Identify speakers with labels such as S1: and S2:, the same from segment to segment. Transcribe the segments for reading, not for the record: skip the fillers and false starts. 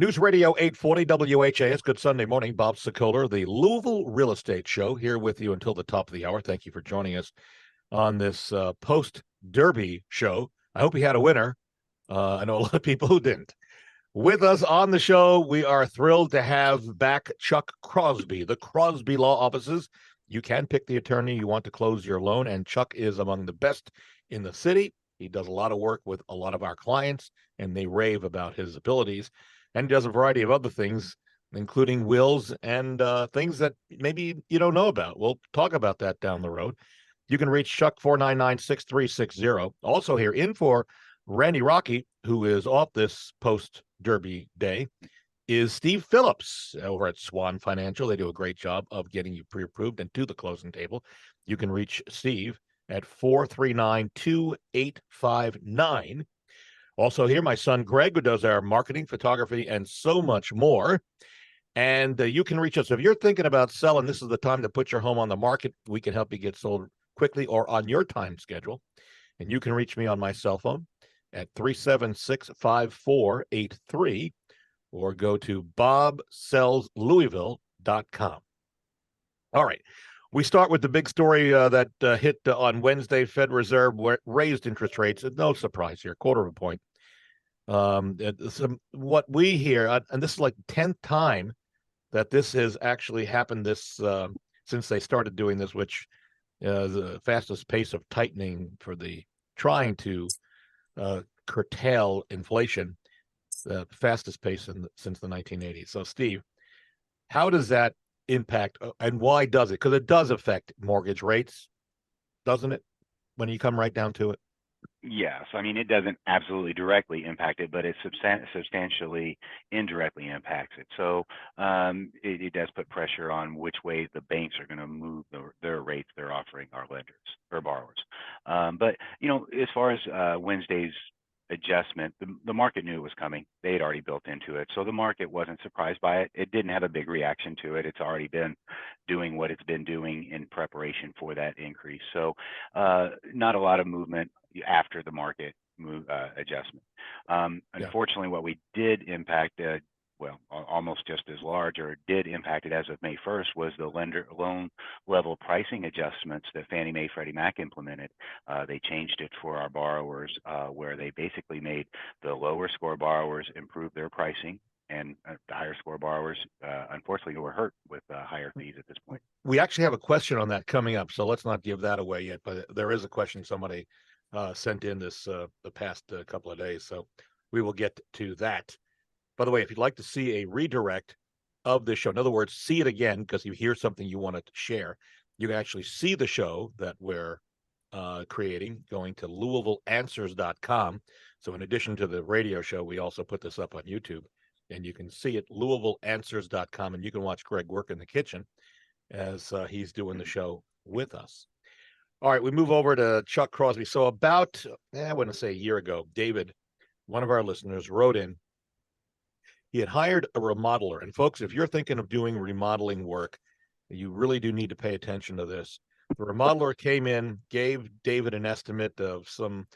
S1: News Radio 840 WHAS. Good Sunday morning. Bob Sokoler, the Louisville Real Estate Show, here with you until the top of the hour. Thank you for joining us on this post-Derby show. I hope you had a winner. I know a lot of people who didn't. With us on the show, we are thrilled to have back Chuck Crosby, the Crosby Law Offices. You can pick the attorney you want to close your loan, and Chuck is among the best in the city. He does a lot of work with a lot of our clients, and they rave about his abilities. And does a variety of other things, including wills and things that maybe you don't know about. We'll talk about that down the road. You can reach Chuck 499-6360. Also here in for Randy Rocky, who is off this post-Derby day, is Steve Phillips over at Swan Financial. They do a great job of getting you pre-approved and to the closing table. You can reach Steve at 439-2859. Also here, my son Greg, who does our marketing, photography, and so much more. And you can reach us. If you're thinking about selling, this is the time to put your home on the market. We can help you get sold quickly or on your time schedule. And you can reach me on my cell phone at 376-5483 or go to bobsellslouisville.com. All right. We start with the big story that hit on Wednesday. Fed Reserve raised interest rates. No surprise here, quarter of a point. What we hear, and this is like the 10th time that this has actually happened since they started doing this, which the fastest pace of tightening for the trying to curtail inflation, the fastest pace since the 1980s. So, Steve, how does that impact, and why does it? Because it does affect mortgage rates, doesn't it, when you come right down to it?
S2: Yes. I mean, it doesn't absolutely directly impact it, but it substantially indirectly impacts it. So it does put pressure on which way the banks are going to move their rates they're offering our lenders or borrowers. But, as far as Wednesday's adjustment, the market knew it was coming. They had already built into it. So the market wasn't surprised by it. It didn't have a big reaction to it. It's already been doing what it's been doing in preparation for that increase. So not a lot of movement after the market adjustment. Unfortunately, what we did impact, almost just as large, or did impact it as of May 1st, was the loan level pricing adjustments that Fannie Mae, Freddie Mac implemented. They changed it for our borrowers, where they basically made the lower score borrowers improve their pricing, and the higher score borrowers, unfortunately, were hurt with higher fees at this point.
S1: We actually have a question on that coming up, so let's not give that away yet. But there is a question somebody sent in the past couple of days, so we will get to that. By the way, if you'd like to see a redirect of this show, in other words, see it again because you hear something you want to share, you can actually see the show that we're creating going to LouisvilleAnswers.com. So in addition to the radio show, we also put this up on YouTube, and you can see it, LouisvilleAnswers.com, and you can watch Greg work in the kitchen as he's doing the show with us. All right, we move over to Chuck Crosby. So about, I wouldn't say a year ago, David, one of our listeners, wrote in. He had hired a remodeler. And folks, if you're thinking of doing remodeling work, you really do need to pay attention to this. The remodeler came in, gave David an estimate of some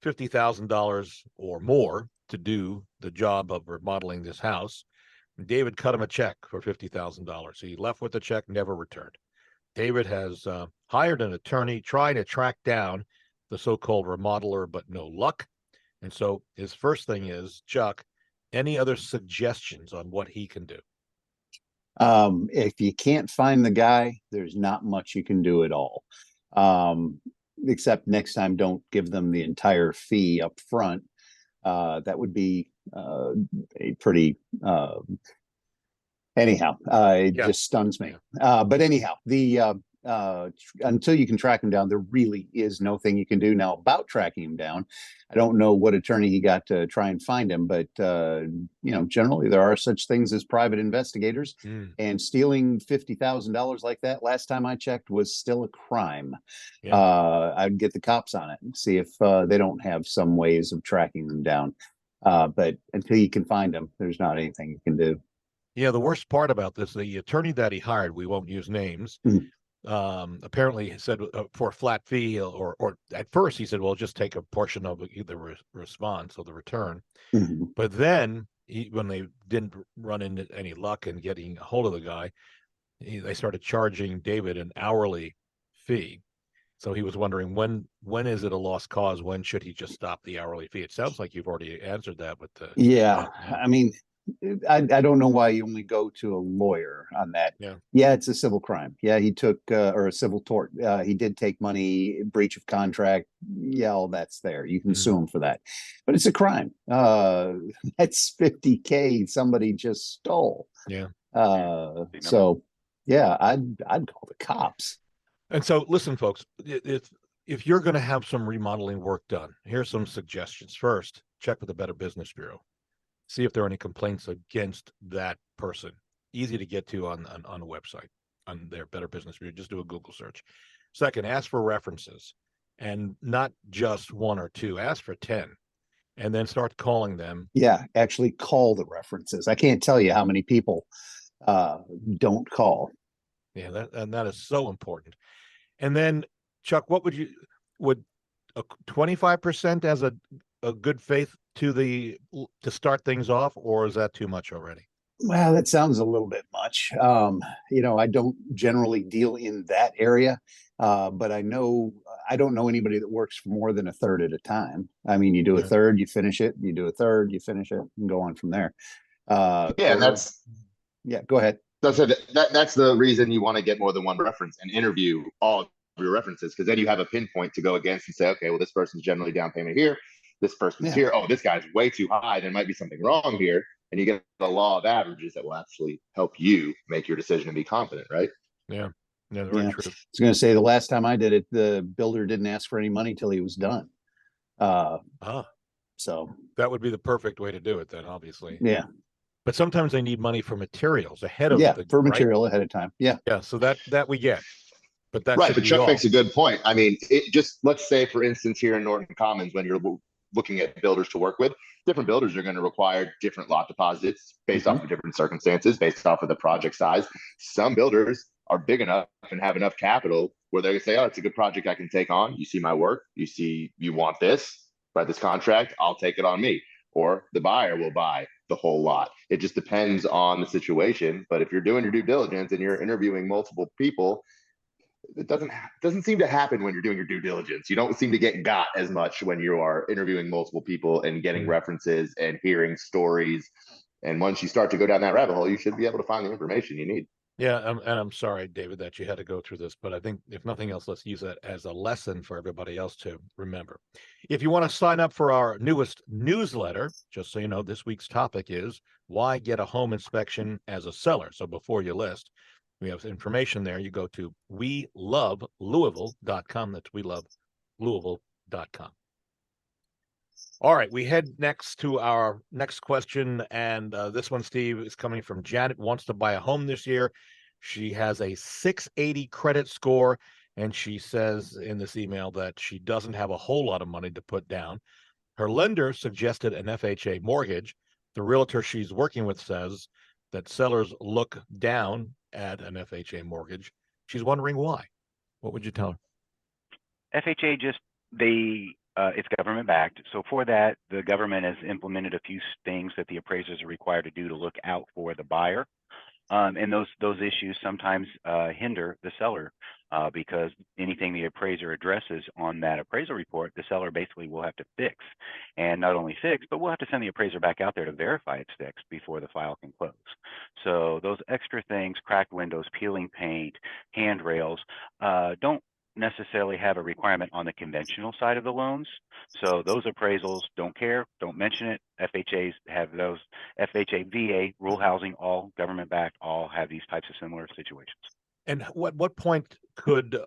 S1: $50,000 or more to do the job of remodeling this house. And David cut him a check for $50,000. He left with the check, never returned. David has hired an attorney trying to track down the so-called remodeler, but no luck. And so his first thing is, Chuck, any other suggestions on what he can do?
S3: If you can't find the guy, there's not much you can do at all. Except next time, don't give them the entire fee up front. That would be a pretty... Anyhow, it just stuns me. But anyhow, until you can track him down, there really is no thing you can do. Now, about tracking him down, I don't know what attorney he got to try and find him, but generally there are such things as private investigators, and stealing $50,000 like that, last time I checked, was still a crime. I'd get the cops on it and see if they don't have some ways of tracking them down. But until you can find them, there's not anything you can do.
S1: Yeah, the worst part about this, the attorney that he hired, we won't use names, apparently said for a flat fee, or at first he said, well, just take a portion of the response or the return. But then when they didn't run into any luck in getting a hold of the guy, they started charging David an hourly fee. So he was wondering when is it a lost cause? When should he just stop the hourly fee? It sounds like you've already answered that with the
S3: Yeah,
S1: yeah,
S3: I mean, I don't know why you only go to a lawyer on that.
S1: yeah.
S3: Yeah, it's a civil crime. Yeah, he took or a civil tort. He did take money, breach of contract. Yeah, all that's there. You can
S1: Mhm.
S3: sue him for that, but it's a crime. That's 50K somebody just stole.
S1: Yeah.
S2: Big number.
S3: So yeah, I'd call the cops.
S1: And so, listen, folks, if you're going to have some remodeling work done, here's some suggestions. First, check with the Better Business Bureau. See if there are any complaints against that person. Easy to get to on the website, on their Better Business Bureau. Just do a Google search. Second, ask for references, and not just one or two. Ask for 10, and then start calling them.
S3: Yeah, actually call the references. I can't tell you how many people uh, don't call.
S1: Yeah, that is so important. And then, Chuck, what would a 25% as a good faith to start things off, or is that too much already?
S3: Well, that sounds a little bit much. I don't generally deal in that area, but I don't know anybody that works for more than a third at a time. I mean, you do a
S1: Yeah.
S3: third, you finish it, you do a third, you finish it, and go on from there.
S4: Yeah, and
S3: Quarter, yeah, go ahead.
S4: that's the reason you want to get more than one reference and interview all of your references, because then you have a pinpoint to go against and say, okay, well, this person's generally down payment here, this person's
S3: Yeah,
S4: here. Oh, this guy's way too high. There might be something wrong here, and you get the law of averages that will actually help you make your decision and be confident, right?
S1: Yeah, yeah, very
S3: yeah. I
S1: true.
S3: was going to say the last time I did it, the builder didn't ask for any money till he was done. Uh,
S1: Ah,
S3: so
S1: that would be the perfect way to do it then, obviously.
S3: yeah,
S1: But sometimes they need money for materials ahead of
S3: yeah,
S1: the
S3: for
S1: right.
S3: material ahead of time. Yeah,
S1: Yeah, so that we get, but that
S4: Right,
S1: shouldn't
S4: but
S1: be
S4: Chuck
S1: all.
S4: makes a good point. I mean, it just let's say, for instance, here in Norton Commons, when you're looking at builders to work with, different builders are going to require different lot deposits based
S3: mm-hmm.
S4: off of different circumstances, based off of the project size. Some builders are big enough and have enough capital where they can say, "Oh, it's a good project I can take on. You see my work. You see you want this, write this contract. I'll take it on me." Or the buyer will buy the whole lot. It just depends on the situation. But if you're doing your due diligence and you're interviewing multiple people, it doesn't seem to happen when you're doing your due diligence. You don't seem to get got as much when you are interviewing multiple people and getting
S1: Mm.
S4: references and hearing stories. And once you start to go down that rabbit hole, you should be able to find the information you need.
S1: Yeah, and I'm sorry, David, that you had to go through this, but I think if nothing else, let's use that as a lesson for everybody else to remember. If you want to sign up for our newest newsletter, just so you know, this week's topic is why get a home inspection as a seller. So before you list, we have information there. You go to welovelouisville.com. That's welovelouisville.com. All right, we head next to our next question, and this one, Steve, is coming from Janet. Wants to buy a home this year. She has a 680 credit score, and she says in this email that she doesn't have a whole lot of money to put down. Her lender suggested an FHA mortgage. The realtor she's working with says that sellers look down at an FHA mortgage. She's wondering why. What would you tell her?
S2: FHA it's government backed. So for that, the government has implemented a few things that the appraisers are required to do to look out for the buyer. And those issues sometimes hinder the seller because anything the appraiser addresses on that appraisal report, the seller basically will have to fix. And not only fix, but we'll have to send the appraiser back out there to verify it's fixed before the file can close. So those extra things, cracked windows, peeling paint, handrails, don't necessarily have a requirement on the conventional side of the loans. So those appraisals don't care, don't mention it. FHAs have those. FHA, VA, rural housing, all government backed, all have these types of similar situations.
S1: And what point could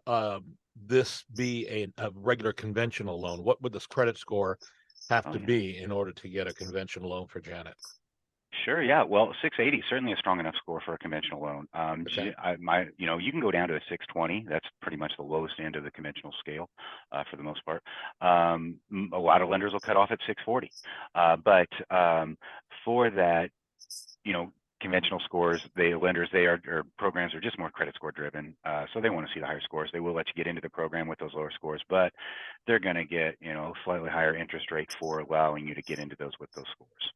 S1: this be a regular conventional loan? What would this credit score have to be in order to get a conventional loan for Janet?
S2: Sure, yeah. Well, 680 is certainly a strong enough score for a conventional loan.
S1: Okay.
S2: You can go down to a 620. That's pretty much the lowest end of the conventional scale, for the most part. A lot of lenders will cut off at 640, but for that, conventional scores, or programs are just more credit score driven. So they want to see the higher scores. They will let you get into the program with those lower scores, but they're going to get, slightly higher interest rate for allowing you to get into those with those scores.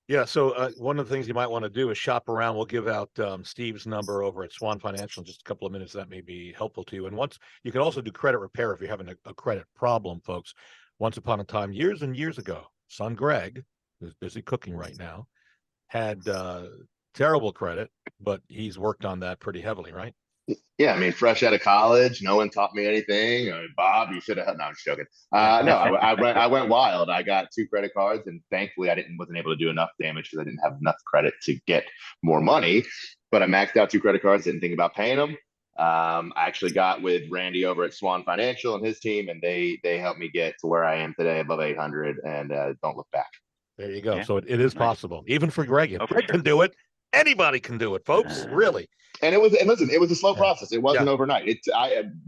S1: Yeah, so one of the things you might want to do is shop around. We'll give out Steve's number over at Swan Financial in just a couple of minutes. That may be helpful to you. And once you can also do credit repair if you're having a credit problem, folks. Once upon a time, years and years ago, son Greg, who's busy cooking right now, had terrible credit, but he's worked on that pretty heavily, right?
S4: Yeah, I mean, fresh out of college, no one taught me anything. Bob, you should have. No, I'm just joking. No, I went wild. I got 2 credit cards, and thankfully, wasn't able to do enough damage because I didn't have enough credit to get more money. But I maxed out 2 credit cards, didn't think about paying them. I actually got with Randy over at Swan Financial and his team, and they helped me get to where I am today, above 800, and don't look back.
S1: There you go.
S2: Yeah.
S1: So it is
S2: Nice.
S1: possible, even for Greg. If
S2: Oh, for
S1: Greg
S2: sure.
S1: can do it, anybody can do it, folks. Really.
S4: And listen, it was a slow
S1: Yeah.
S4: process. It wasn't overnight.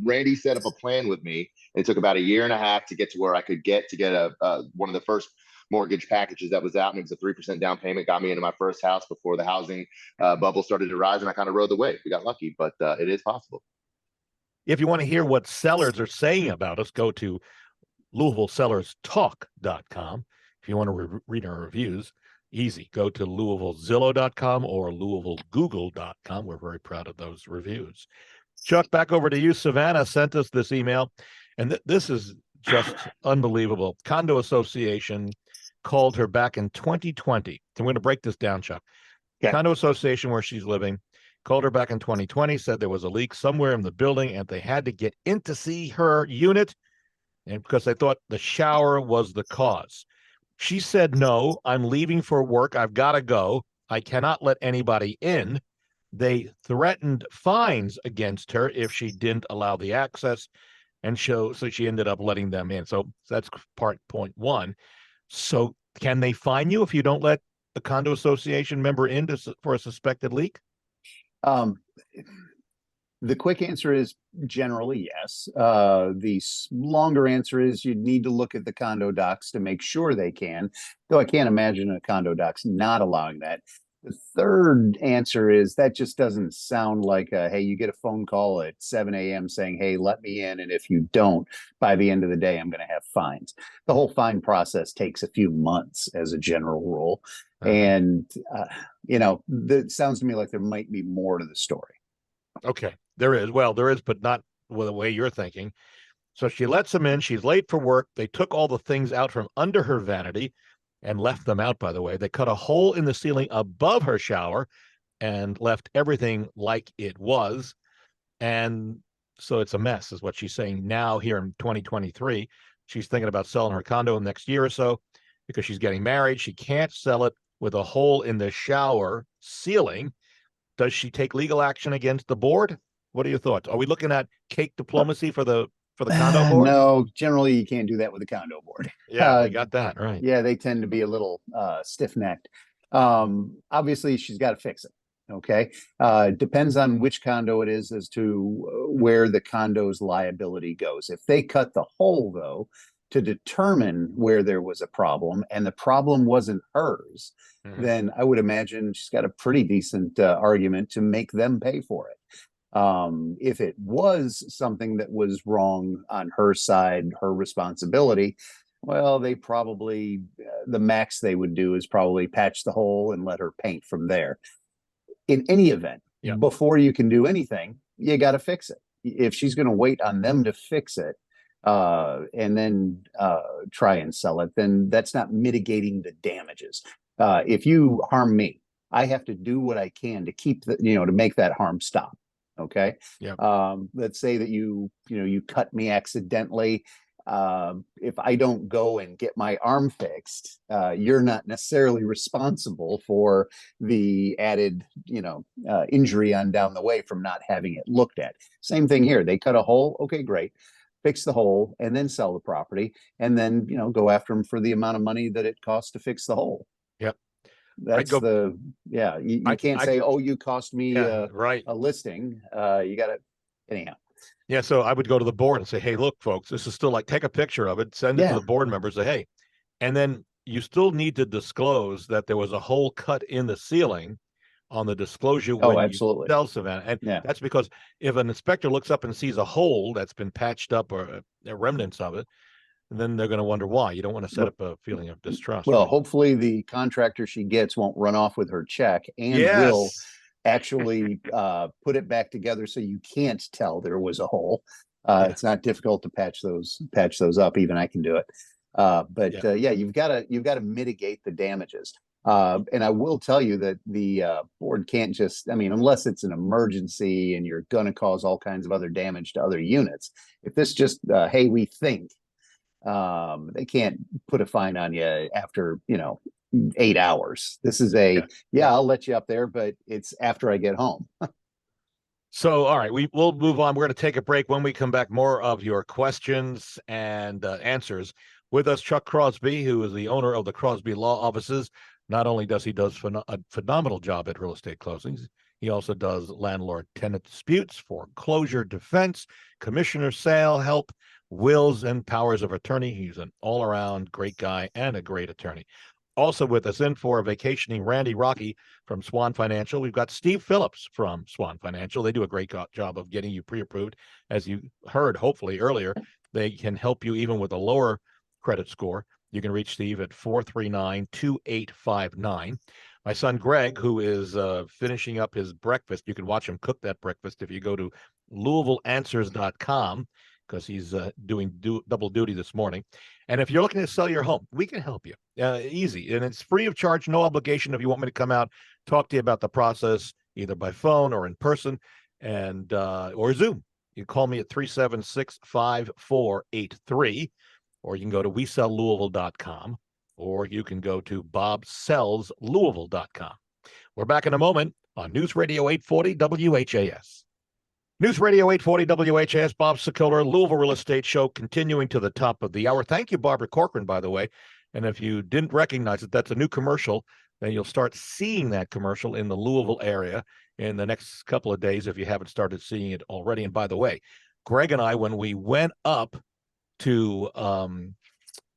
S4: Randy set up a plan with me. It took about 1.5 years to get to where I could get one of the first mortgage packages that was out, and it was a 3% down payment. Got me into my first house before the housing bubble started to rise, and I kind of rode the wave. We got lucky, but it is possible.
S1: If you want to hear what sellers are saying about us, go to LouisvilleSellersTalk.com. If you want to read our reviews, easy. Go to LouisvilleZillow.com or LouisvilleGoogle.com. We're very proud of those reviews. Chuck, back over to you. Savannah sent us this email, and this is just unbelievable. Condo Association called her back in 2020. So we're going to break this down, Chuck.
S3: Okay.
S1: Condo Association where she's living called her back in 2020, said there was a leak somewhere in the building, and they had to get in to see her unit, and because they thought the shower was the cause. She said, no, I'm leaving for work. I've got to go. I cannot let anybody in. They threatened fines against her if she didn't allow the access, and so she ended up letting them in. So that's point one. So can they fine you if you don't let a condo association member in for a suspected leak?
S3: The quick answer is generally yes. The longer answer is you'd need to look at the condo docs to make sure they can, though I can't imagine a condo docs not allowing that. The third answer is that just doesn't sound like hey, you get a phone call at 7 a.m. saying, hey, let me in. And if you don't, by the end of the day, I'm going to have fines. The whole fine process takes a few months as a general rule. And, that sounds to me like there might be more to the story.
S1: Okay, there is. Well, there is, but not with the way you're thinking. So she lets him in. She's late for work. They took all the things out from under her vanity and left them out, by the way. They cut a hole in the ceiling above her shower and left everything like it was. And so it's a mess, is what she's saying now here in 2023. She's thinking about selling her condo in the next year or so because she's getting married. She can't sell it with a hole in the shower ceiling. Does she take legal action against the board? What are your thoughts? Are we looking at cake diplomacy for the condo board?
S3: No, generally you can't do that with the condo board.
S1: Yeah, they got that right.
S3: Yeah, they tend to be a little stiff-necked. Obviously, she's got to fix it. Okay. Depends on which condo it is as to where the condo's liability goes. If they cut the hole, though, to determine where there was a problem and the problem wasn't hers, then I would imagine she's got a pretty decent argument to make them pay for it. If it was something that was wrong on her side, her responsibility, well, they probably, the max they would do is probably patch the hole and let her paint from there. In any event, before you can do anything, you got to fix it. If she's going to wait on them to fix it and then try and sell it, then that's not mitigating the damages. If you harm me, I have to do what I can to keep the, to make that harm stop. Okay. Let's say that you cut me accidentally. If I don't go and get my arm fixed, you're not necessarily responsible for the added, injury on down the way from not having it looked at. Same thing here. They cut a hole. Okay, great. Fix the hole and then sell the property, and then, go after them for the amount of money that it costs to fix the hole.
S1: Yep.
S3: That's you can't say, oh, you cost me a listing. You got to, anyhow.
S1: Yeah, so I would go to the board and say, hey, look, folks, this is still like, take a picture of it, send it to the board members, say, hey, and then you still need to disclose that there was a hole cut in the ceiling on the disclosure when you sell, Savannah. And that's because if an inspector looks up and sees a hole that's been patched up or remnants of it, and then they're going to wonder why. You don't want to set up a feeling of distrust.
S3: Well,
S1: right?
S3: hopefully the contractor she gets won't run off with her check and will
S1: Yes.
S3: actually put it back together so you can't tell there was a hole.
S1: Yeah.
S3: It's not difficult to patch those up. Even I can do it. Yeah, you've got to mitigate the damages. And I will tell you that the board can't just, I mean, unless it's an emergency and you're going to cause all kinds of other damage to other units. If this just, hey, we think, they can't put a fine on you after, 8 hours. This is I'll let you up there, but it's after I get home.
S1: So, all right, we'll move on. We're going to take a break. When we come back, more of your questions and answers. With us, Chuck Crosby, who is the owner of the Crosby Law Offices. Not only does he a phenomenal job at real estate closings, he also does landlord-tenant disputes, foreclosure defense, commissioner sale help, wills, and powers of attorney. He's an all-around great guy and a great attorney. Also with us in for vacationing Randy Rocky from Swan Financial. We've got Steve Phillips from Swan Financial. They do a great job of getting you pre-approved. As you heard, hopefully earlier, they can help you even with a lower credit score. You can reach Steve at 439-2859. My son Greg, who is finishing up his breakfast, you can watch him cook that breakfast if you go to LouisvilleAnswers.com, because he's doing double duty this morning. And if you're looking to sell your home, we can help you. Easy. And it's free of charge, no obligation. If you want me to come out, talk to you about the process, either by phone or in person, and or Zoom. You call me at 376-5483, or you can go to WeSellLouisville.com, or you can go to BobSellsLouisville.com. We're back in a moment on News Radio 840 WHAS. News Radio 840 WHAS, Bob Sokoler, Louisville Real Estate Show, continuing to the top of the hour. Thank you, Barbara Corcoran, by the way. And if you didn't recognize it, that's a new commercial. Then you'll start seeing that commercial in the Louisville area in the next couple of days if you haven't started seeing it already. And by the way, Greg and I, when we went up to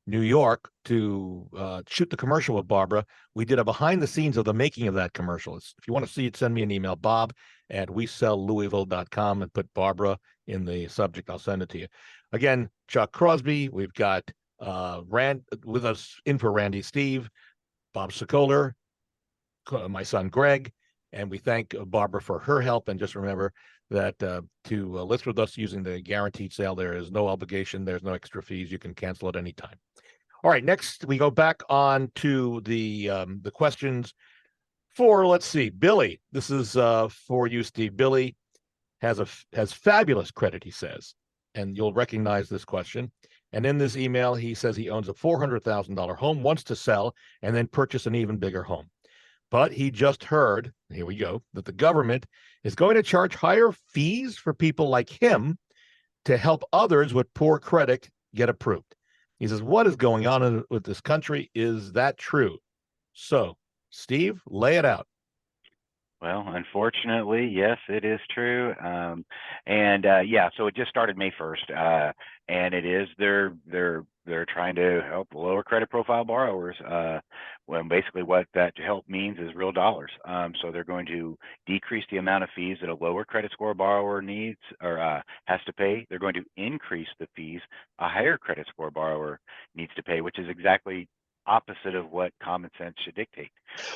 S1: New York to shoot the commercial with Barbara, we did a behind the scenes of the making of that commercial. If you want to see it, send me an email, bob@WeSellLouisville.com, and put Barbara in the subject. I'll send it to you. Again, Chuck Crosby. We've got Rand with us in for Randy, Steve, Bob Sokoler, my son Greg, and we thank Barbara for her help. And just remember that to list with us using the guaranteed sale, there is no obligation. There's no extra fees. You can cancel at any time. All right, next we go back on to the questions for, let's see, Billy. This is for you, Steve. Billy has fabulous credit, he says, and you'll recognize this question. And in this email, he says he owns a $400,000 home, wants to sell, and then purchase an even bigger home. But he just heard, here we go, that the government is going to charge higher fees for people like him to help others with poor credit get approved. He says, what is going on with this country? Is that true? So, Steve, lay it out.
S2: Well, unfortunately, yes, it is true. So it just started May 1st, and it is they're trying to help lower credit profile borrowers. When basically what that help means is real dollars. So they're going to decrease the amount of fees that a lower credit score borrower needs or has to pay. They're going to increase the fees a higher credit score borrower needs to pay, which is exactly opposite of what common sense should dictate.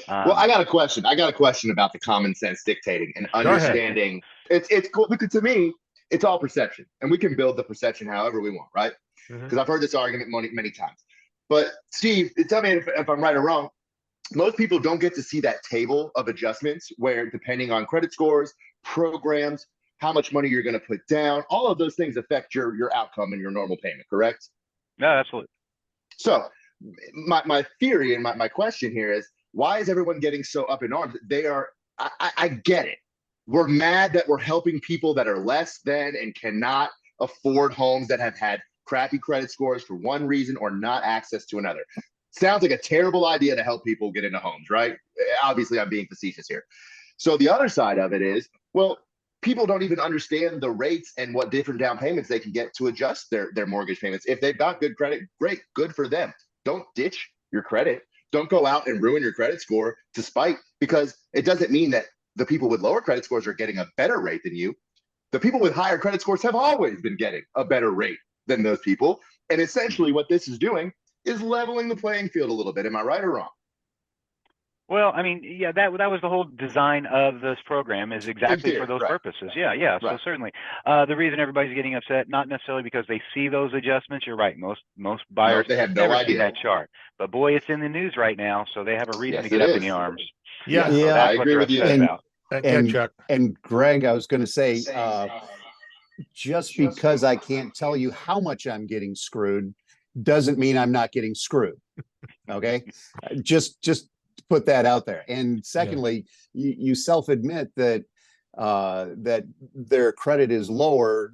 S4: Well, I got a question. About the common sense dictating and understanding. It's cool because to me, it's all perception, and we can build the perception however we want, right? Because I've heard this argument many times. But Steve, tell me if I'm right or wrong. Most people don't get to see that table of adjustments where, depending on credit scores, programs, how much money you're going to put down, all of those things affect your outcome and your normal payment. Correct?
S2: No, absolutely.
S4: So my theory and my question here is, why is everyone getting so up in arms? I get it. We're mad that we're helping people that are less than and cannot afford homes, that have had crappy credit scores for one reason or not access to another. Sounds like a terrible idea to help people get into homes, right? Obviously, I'm being facetious here. So the other side of it is, well, people don't even understand the rates and what different down payments they can get to adjust their mortgage payments. If they've got good credit, great, good for them. Don't ditch your credit. Don't go out and ruin your credit score to spite, because it doesn't mean that the people with lower credit scores are getting a better rate than you. The people with higher credit scores have always been getting a better rate than those people. And essentially what this is doing is leveling the playing field a little bit. Am I right or wrong?
S2: Well, I mean, yeah, that was the whole design of this program, is exactly
S4: theory,
S2: for those
S4: right.
S2: purposes. Yeah. So
S4: Right.
S2: certainly, the reason everybody's getting upset, not necessarily because they see those adjustments. You're right. Most buyers
S4: they have no
S2: never see
S4: idea.
S2: that chart. But boy, it's in the news right now, so they have a reason
S4: Yes,
S2: to get
S4: it
S2: up in
S4: is.
S2: the arms.
S1: Yeah.
S2: So
S3: Yeah,
S2: that's
S4: I
S2: what
S4: agree
S2: they're
S4: with you.
S2: upset
S3: And-
S2: about.
S1: Again, Chuck.
S3: And Greg, I was going to say, just because I can't tell you how much I'm getting screwed doesn't mean I'm not getting screwed. Okay. Just put that out there. And secondly, you self-admit that that their credit is lower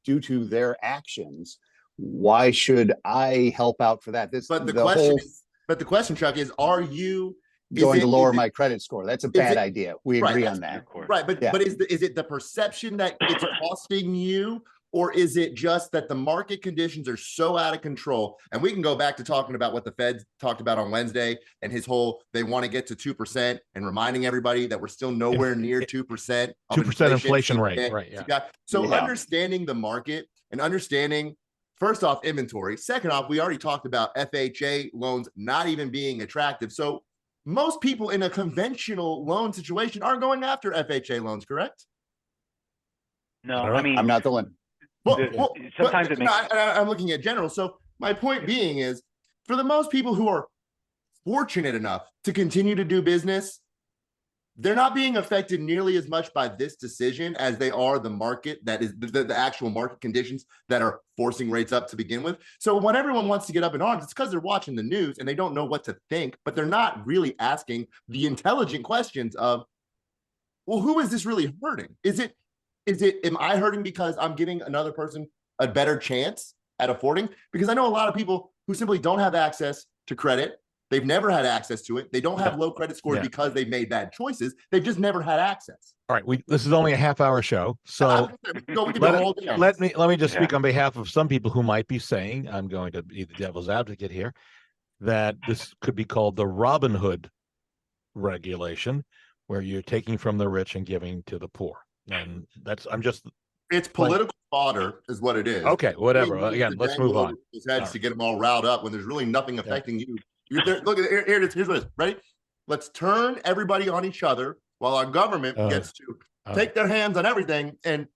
S3: due to their actions. Why should I help out for that?
S5: But the question, Chuck, is, are you
S3: going to lower
S5: is it-
S3: my credit score? That's a bad idea. We
S5: Right,
S3: agree
S5: that's
S3: on that.
S2: Of course.
S5: right? But
S3: Yeah.
S5: is it the perception that it's costing you, or is it just that the market conditions are so out of control? And we can go back to talking about what the Fed talked about on Wednesday and his whole, they want to get to 2%, and reminding everybody that we're still nowhere near 2%.
S1: 2% inflation rate, right, yeah.
S5: So
S3: Yeah.
S5: understanding the market and understanding, first off, inventory. Second off, we already talked about FHA loans not even being attractive. So most people in a conventional loan situation are going after FHA loans, correct?
S2: No,
S1: I don't know.
S2: I mean,
S3: I'm not the one.
S2: sometimes it makes.
S5: I'm looking at general. So my point being is, for the most people who are fortunate enough to continue to do business, they're not being affected nearly as much by this decision as they are the market, that is the actual market conditions that are forcing rates up to begin with. So when everyone wants to get up in arms, it's because they're watching the news and they don't know what to think, but they're not really asking the intelligent questions of, well, who is this really hurting? Am I hurting because I'm giving another person a better chance at affording? Because I know a lot of people who simply don't have access to credit. They've never had access to it. They don't have low credit scores because they've made bad choices. They've just never had access.
S1: All right, this is only a half-hour show, so let me just speak on behalf of some people who might be saying, I'm going to be the devil's advocate here, that this could be called the Robin Hood regulation, where you're taking from the rich and giving to the poor. And
S5: it's political fodder is what it is.
S1: Okay, whatever. Again, let's move on.
S5: His heads to get them all riled up when there's really nothing affecting you. Look at here it is. Here's what it is. Ready? Let's turn everybody on each other while our government gets to take their hands on everything. And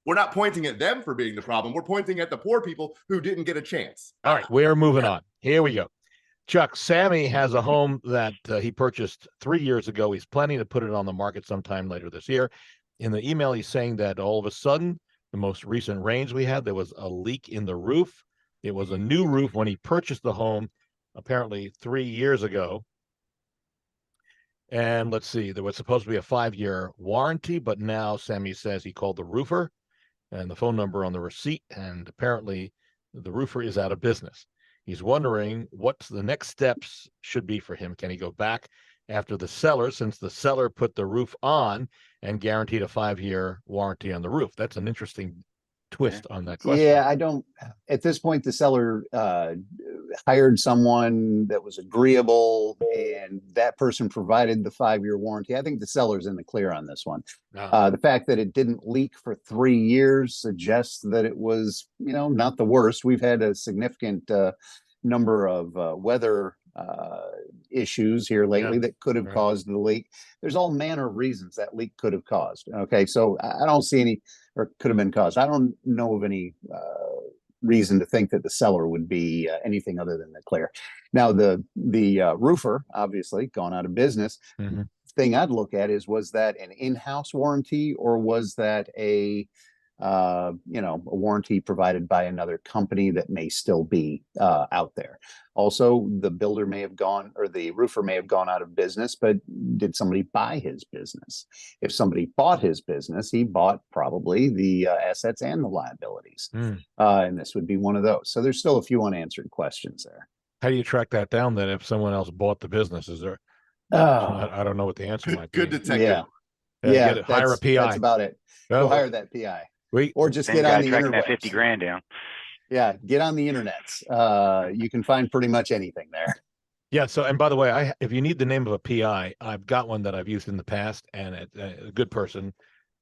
S5: we're not pointing at them for being the problem. We're pointing at the poor people who didn't get a chance.
S1: All right, we're moving on. Here we go. Chuck, Sammy has a home that he purchased 3 years ago. He's planning to put it on the market sometime later this year. In the email, he's saying that all of a sudden, the most recent rains we had, there was a leak in the roof. It was a new roof when he purchased the home, apparently 3 years ago. And let's see, there was supposed to be a 5-year warranty, but now Sammy says he called the roofer and the phone number on the receipt, and apparently the roofer is out of business. He's wondering what the next steps should be for him. Can he go back after the seller, since the seller put the roof on and guaranteed a 5-year warranty on the roof? That's an interesting twist on that question.
S3: Yeah, I don't, at this point, the seller hired someone that was agreeable, and that person provided the 5-year warranty. I think the seller's in the clear on this one. The fact that it didn't leak for 3 years suggests that it was, not the worst. We've had a significant number of weather issues here lately that could have caused the leak. There's all manner of reasons that leak could have caused. Okay, so I don't see any, or could have been caused. I don't know of any reason to think that the seller would be anything other than the clear. Now, the roofer, obviously gone out of business. Thing I'd look at is, was that an in-house warranty, or was that a warranty provided by another company that may still be out there? Also, the builder may have gone, or the roofer may have gone out of business, but did somebody buy his business? If somebody bought his business, he bought probably the assets and the liabilities. And this would be one of those. So there's still a few unanswered questions there.
S1: How do you track that down then if someone else bought the business? Is there, I don't know what the answer might be.
S5: Good detective.
S1: Hire a PI.
S3: That's about it. Go hire that PI. Or just get on the internet.
S2: That 50 grand down.
S3: Yeah, get on the internets. You can find pretty much anything there.
S1: Yeah. So, and by the way, if you need the name of a PI, I've got one that I've used in the past, and a good person,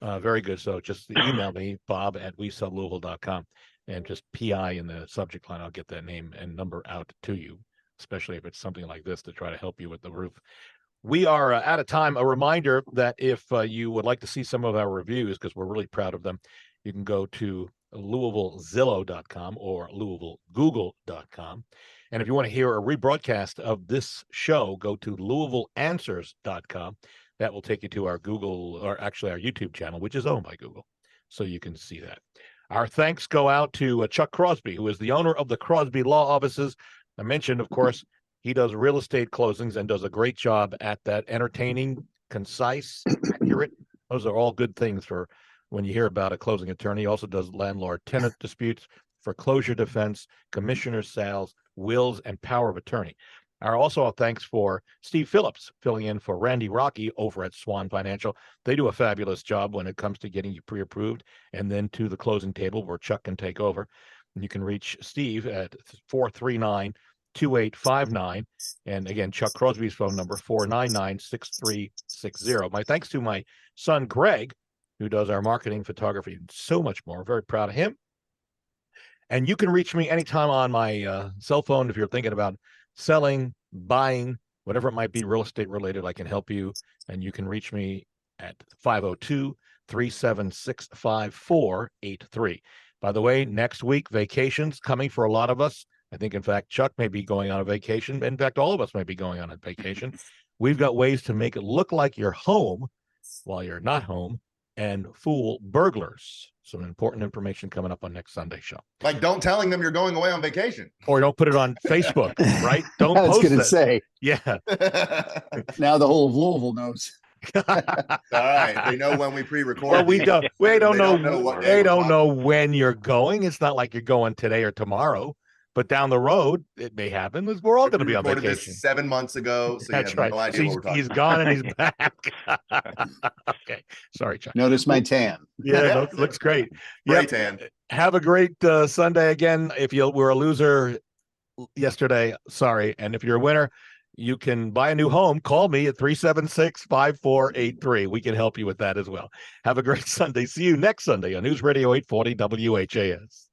S1: very good. So just email me, bob@WeSellLouisville.com. and just PI in the subject line. I'll get that name and number out to you, especially if it's something like this to try to help you with the roof. We are out of time. A reminder that if you would like to see some of our reviews, because we're really proud of them, you can go to LouisvilleZillow.com or LouisvilleGoogle.com. And if you want to hear a rebroadcast of this show, go to LouisvilleAnswers.com. That will take you to our Google, or actually our YouTube channel, which is owned by Google. So you can see that. Our thanks go out to Chuck Crosby, who is the owner of the Crosby Law Offices. I mentioned, of course, he does real estate closings and does a great job at that. Entertaining, concise, accurate. Those are all good things for when you hear about a closing attorney. He also does landlord-tenant disputes, foreclosure defense, commissioner sales, wills, and power of attorney. Also, thanks for Steve Phillips filling in for Randy Rocky over at Swan Financial. They do a fabulous job when it comes to getting you pre-approved and then to the closing table where Chuck can take over. And you can reach Steve at 439-2859. And again, Chuck Crosby's phone number, 499-6360. My thanks to my son, Greg, who does our marketing, photography, and so much more. Very proud of him. And you can reach me anytime on my cell phone if you're thinking about selling, buying, whatever it might be, real estate related. I can help you. And you can reach me at 502-376-5483. By the way, next week, vacations coming for a lot of us. I think, in fact, Chuck may be going on a vacation. In fact, all of us may be going on a vacation. We've got ways to make it look like you're home while you're not home and fool burglars. Some important information coming up on next Sunday's show.
S5: Like, don't telling them you're going away on vacation.
S1: Or don't put it on Facebook, right? Don't
S3: I was
S1: post
S3: going to
S1: it.
S3: say,
S1: Yeah.
S3: now the whole of Louisville knows.
S5: All right, they know when we pre-record.
S1: Well, we don't know
S5: what
S1: they
S5: day
S1: don't
S5: we're
S1: know when you're going. It's not like you're going today or tomorrow, but down the road it may happen. We're all going to be on
S5: recorded
S1: vacation.
S5: this 7 months ago, so
S1: That's
S5: you have
S1: right.
S5: no idea
S1: So
S5: what we're talking
S1: he's
S5: about.
S1: gone and he's back. Okay, sorry, Chuck.
S3: Notice my tan.
S1: Yeah, looks great.
S5: Great
S1: Yep.
S5: tan.
S1: Have a great Sunday again. If you were a loser yesterday, sorry. And if you're a winner, you can buy a new home. Call me at 376-5483. We can help you with that as well. Have a great Sunday. See you next Sunday on News Radio 840 WHAS.